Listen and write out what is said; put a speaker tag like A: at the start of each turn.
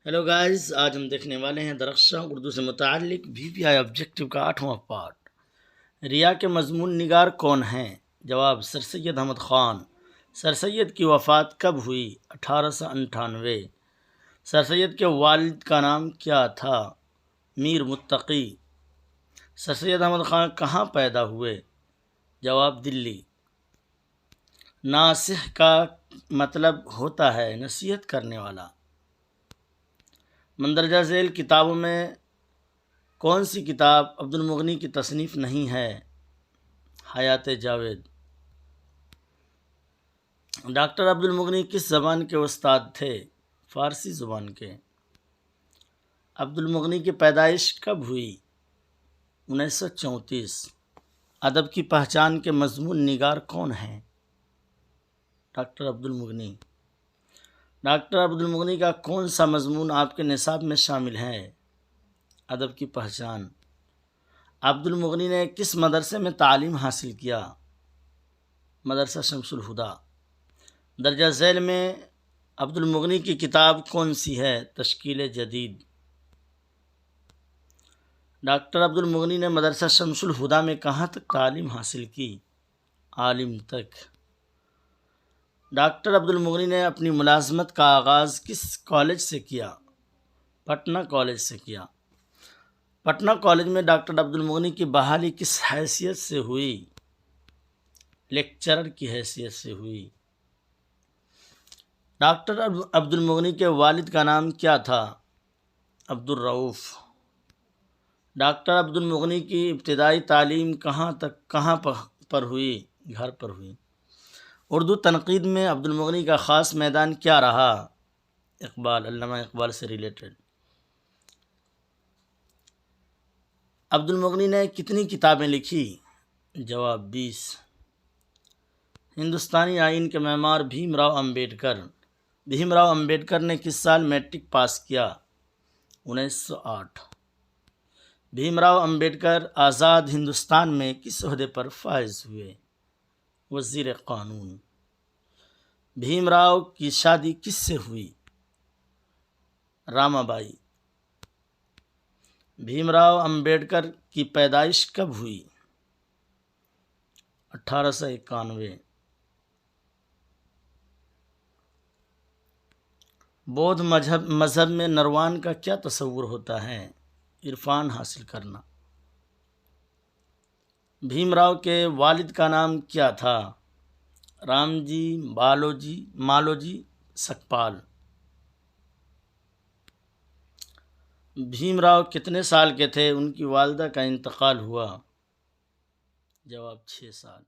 A: Hello guys, آج ہم دیکھنے والے ہیں درخشاں اردو سے متعلق VPI آبجیکٹو کا 8واں پارٹ۔ ریا کے مضمون نگار کون ہیں؟ جواب: سر سید احمد خان۔ سر سید کی وفات کب ہوئی؟ 1898۔ سر سید کے والد کا نام کیا تھا؟ میر متقی۔ سر سید احمد خان کہاں پیدا ہوئے؟ جواب: دلی۔ ناصح کا مطلب ہوتا ہے نصیحت کرنے والا۔ مندرجہ ذیل کتابوں میں کون سی کتاب عبد المغنی کی تصنیف نہیں ہے؟ حیات جاوید۔ ڈاکٹر عبد المغنی کس زبان کے استاد تھے؟ فارسی زبان کے۔ عبد المغنی کی پیدائش کب ہوئی؟ 1934۔ ادب کی پہچان کے مضمون نگار کون ہیں؟ ڈاکٹر عبد المغنی۔ ڈاکٹر عبد المغنی کا کون سا مضمون آپ کے نصاب میں شامل ہے؟ ادب کی پہچان۔ عبد المغنی نے کس مدرسے میں تعلیم حاصل کیا؟ مدرسہ شمس الہدیٰ۔ درجہ ذیل میں عبد المغنی کی کتاب کون سی ہے؟ تشکیل جدید۔ ڈاکٹر عبد المغنی نے مدرسہ شمس الہدیٰ میں کہاں تک تعلیم حاصل کی؟ عالم تک۔ ڈاکٹر عبد المغنی نے اپنی ملازمت کا آغاز کس کالج سے کیا؟ پٹنہ کالج سے کیا۔ پٹنہ کالج میں ڈاکٹر عبد المغنی کی بحالی کس حیثیت سے ہوئی؟ لیکچرر کی حیثیت سے ہوئی۔ ڈاکٹر عبد المغنی کے والد کا نام کیا تھا؟ عبد الرؤف۔ ڈاکٹر عبد المغنی کی ابتدائی تعلیم کہاں پر ہوئی؟ گھر پر ہوئی۔ اردو تنقید میں عبد المغنی کا خاص میدان کیا رہا؟ اقبال، علامہ اقبال سے ریلیٹڈ۔ عبد المغنی نے کتنی کتابیں لکھی؟ جواب: 20۔ ہندوستانی آئین کے معمار بھیم راؤ امبیڈکر۔ بھیم راؤ امبیڈکر نے کس سال میٹرک پاس کیا؟ 1908۔ بھیم راؤ امبیڈکر آزاد ہندوستان میں کس عہدے پر فائز ہوئے؟ وزیر قانون۔ بھیم راؤ کی شادی کس سے ہوئی؟ راما بائی۔ بھیم راؤ امبیڈکر کی پیدائش کب ہوئی؟ 1891۔ بودھ مذہب میں نروان کا کیا تصور ہوتا ہے؟ عرفان حاصل کرنا۔ بھیم راؤ کے والد کا نام کیا تھا؟ رام جی مالوجی سکپال۔ بھیم راؤ کتنے سال کے تھے ان کی والدہ کا انتقال ہوا؟ جواب: 6 سال۔